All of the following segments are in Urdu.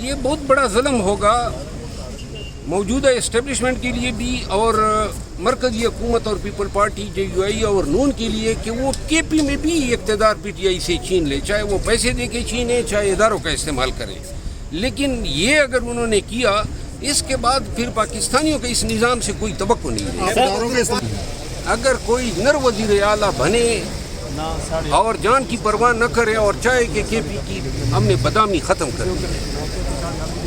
یہ بہت بڑا ظلم ہوگا موجودہ اسٹیبلشمنٹ کے لیے بھی اور مرکزی حکومت اور پیپل پارٹی JUI اور نون کے لیے کہ وہ KP میں بھی اقتدار PTI سے چھین لے، چاہے وہ پیسے دے کے چھینے چاہے اداروں کا استعمال کرے. لیکن یہ اگر انہوں نے کیا اس کے بعد پھر پاکستانیوں کے اس نظام سے کوئی توقع نہیں ہے. اگر کوئی نر وزیر اعلیٰ بنے اور جان کی پرواہ نہ کرے اور چاہے کہ KP کی ہم نے بدامی ختم کر دی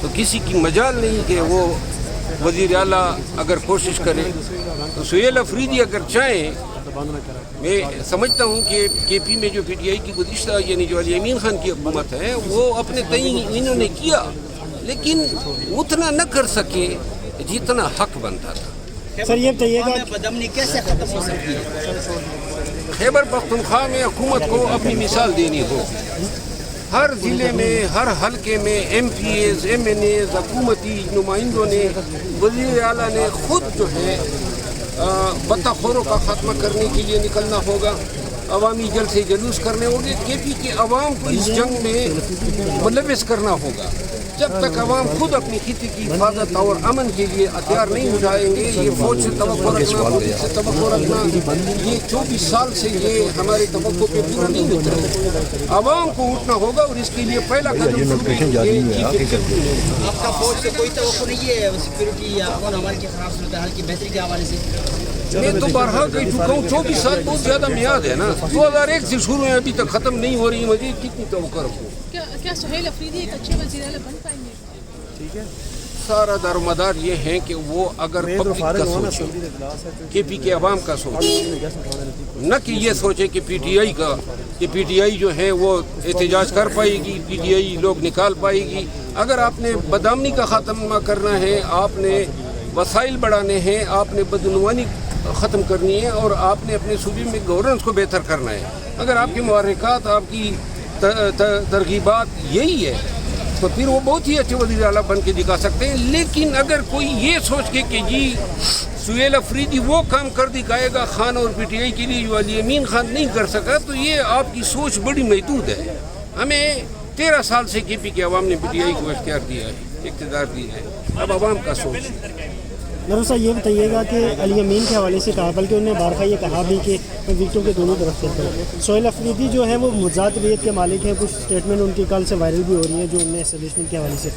تو کسی کی مجال نہیں کہ وہ وزیر اعلیٰ اگر کوشش کرے. تو سہیل افریدی اگر چاہیں، میں سمجھتا ہوں کہ KP میں جو PTI کی گزشتہ یعنی جو علی امین خان کی حکومت ہے وہ اپنے تئیں انہوں نے کیا لیکن اتنا نہ کر سکے جتنا حق بنتا تھا. سر یہ بتائیے گا بدامنی کیسے ختم ہو سکتی ہے؟ خیبر پختونخوا میں حکومت کو اپنی مثال دینی ہوگی. ہر ضلع میں ہر حلقے میں MPs MNAs حکومتی نمائندوں نے وزیر اعلیٰ نے خود جو ہے بطخوروں کا خاتمہ کرنے کے لیے نکلنا ہوگا. عوامی جلسے جلوس کرنے ہوں گے. KP کے عوام کو اس جنگ میں ملوث کرنا ہوگا. جب تک عوام خود اپنی خطے کی حفاظت اور امن کے لیے ہتھیار نہیں اٹھائیں گے، یہ فوج سے توقع رکھنا، پولیس سے توقع رکھنا، یہ 24 سال سے یہ ہمارے توقع پہ پورا نہیں اترا. عوام کو اٹھنا ہوگا اور اس کے لیے پہلا قدم آپ کا فوج سے کوئی توقع نہیں ہے سیکورٹی یا امن امان کی خراب صورتحال کی بہتری کے حوالے سے؟ میں تو بارہا کہہ چکا ہوں 24 سال بہت زیادہ میعاد ہے نا. 2001 سے شروع ہے، ابھی تک ختم نہیں ہو رہی. مزید کتنی توقع رکھوں؟ کیا سہیل افریدی ایک اچھے وزیر اعلیٰ بن پائیں گے؟ ٹھیک ہے سارا دار و مدار یہ ہے کہ وہ اگر پبلک کا سوچے، KP کے عوام کا سوچے، نہ کہ یہ سوچے کہ PTI جو ہے وہ احتجاج کر پائے گی، PTI لوگ نکال پائے گی. اگر آپ نے بدامنی کا خاتمہ کرنا ہے، آپ نے وسائل بڑھانے ہیں، آپ نے بدعنوانی ختم کرنی ہے اور آپ نے اپنے صوبے میں گورننس کو بہتر کرنا ہے، اگر آپ کے محرکات آپ کی ترغیبات یہی ہے تو پھر وہ بہت ہی اچھے وزیر اعلیٰ بن کے دکھا سکتے ہیں. لیکن اگر کوئی یہ سوچ کے کہ جی سہیل افریدی وہ کام کر دکھائے گا خان اور PTI کے لیے جو علی امین خان نہیں کر سکا، تو یہ آپ کی سوچ بڑی محدود ہے. ہمیں 13 سال سے KP کے عوام نے PTI کو اختیار دیا ہے، اقتدار دیا ہے. اب عوام کا سوچ. نروسا یہ بتائیے گا کہ علی امین کے حوالے سے کہا، بلکہ انہوں نے بارہا یہ کہا بھی کہ وکٹوں کے دونوں طرف سے سہیل افریدی جو ہے وہ مذات ریت کے مالک ہیں. کچھ اسٹیٹمنٹ ان کی کل سے وائرل بھی ہو رہی ہیں جو انہیں اسٹیبلشمنٹ کے حوالے سے.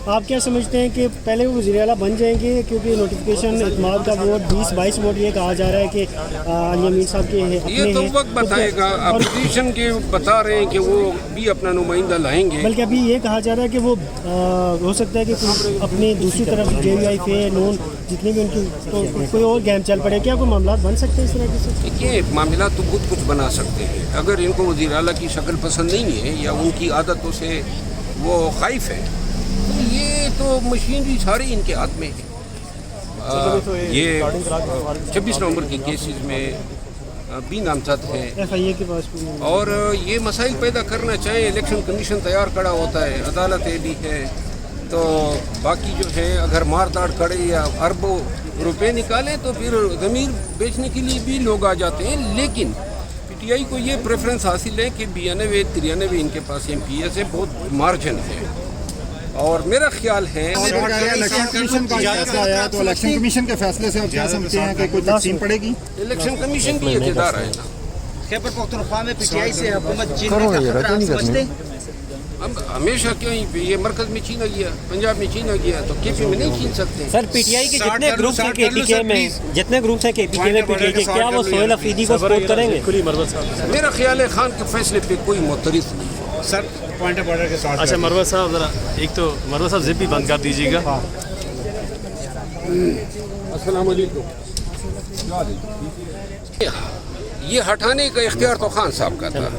آپ کیا سمجھتے ہیں کہ پہلے وہ وزیر اعلیٰ بن جائیں گے؟ کیونکہ نوٹیفیکیشن اعتماد کا ووٹ 20-22 ووٹ یہ کہا جا رہا ہے کہ علی امین صاحب کے یہ تو وقت بتائے گا. اپوزیشن کے بتا رہے ہیں کہ وہ بھی اپنا نمائندہ لائیں گے، بلکہ ابھی یہ کہا جا رہا ہے کہ وہ ہو سکتا ہے کہ اپنی دوسری طرف JUI فے نون جتنے بھی ان کی تو کوئی اور گیم چل پڑے. کیا کوئی معاملات بن سکتے ہیں اس طرح سے؟ دیکھیے معاملات تو خود کچھ بنا سکتے ہیں. اگر ان کو وزیر اعلیٰ کی شکل پسند نہیں ہے یا ان کی عادتوں سے وہ خائف ہے تو یہ تو مشینری ساری ان کے ہاتھ میں ہے. یہ 26 نومبر کے کیسز میں بھی نامزد ہیں FIA کے پاس اور یہ مسائل پیدا کرنا چاہے. الیکشن کمیشن تیار کھڑا ہوتا ہے، عدالتیں بھی ہے، تو باقی جو ہے اگر مار داڑ کرے یا اربوں روپے نکالیں تو پھر ضمیر بیچنے کے لیے بھی لوگ آ جاتے ہیں. لیکن PTI کو یہ پریفرنس حاصل ہے کہ 92-93 ان کے پاس MPs ہے، بہت مارجن ہے. اور میرا خیال ہے الیکشن کمیشن کا فیصلہ آیا تو الیکشن کمیشن کے فیصلے سے آپ کیا سمجھتے ہیں کہ کوئی تقسیم پڑے گی؟ الیکشن کمیشن بھی اقتدار ہے نا. خیبر پختونخوا میں PTI سے حکومت چھیننے کا خطرہ آپ سمجھتے ہیں؟ ہم ہمیشہ کیوں یہ مرکز میں چھینا گیا، پنجاب میں چھینا گیا تو KP میں نہیں چھین سکتے. سر PTI کے جتنے گروپس ہیں KPK میں، جتنے گروپس ہیں KPK میں PTI کے، کیا وہ سہیل افریدی کو سپورٹ کریں گے؟ میرا خیال ہے خان کے فیصلے پہ کوئی معترض نہیں. سر پوائنٹ آف آرڈر کے ساتھ اچھا مروت صاحب ذرا ایک تو مروت صاحب زپ بھی بند کر دیجیے گا. السلام علیکم. یہ ہٹانے کا اختیار تو خان صاحب کا تھا.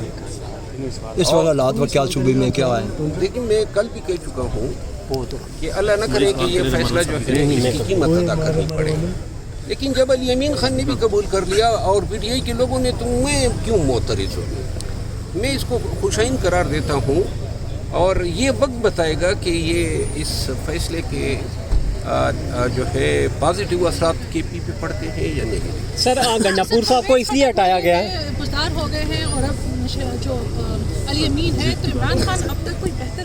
اس وقت حالات و کیا صوبے میں کیا ہے؟ لیکن میں کل بھی کہہ چکا ہوں کہ اللہ نہ کرے کہ یہ فیصلہ جو ہے اس کی قیمت ادا کرنی پڑے. لیکن جب علی امین خان نے بھی قبول کر لیا اور PTI کے لوگوں نے، تو میں کیوں معترض ہوں؟ میں اس کو خوشائن قرار دیتا ہوں اور یہ وقت بتائے گا کہ یہ اس فیصلے کے جو ہے پازیٹیو اثرات KP پہ پڑتے ہیں یا نہیں. سر گنڈاپور صاحب کو اس لیے ہٹایا گیا ہے، گزار ہو گئے ہیں اور اب جو علی امین ہے تو عمران خان اب تک کوئی بہتر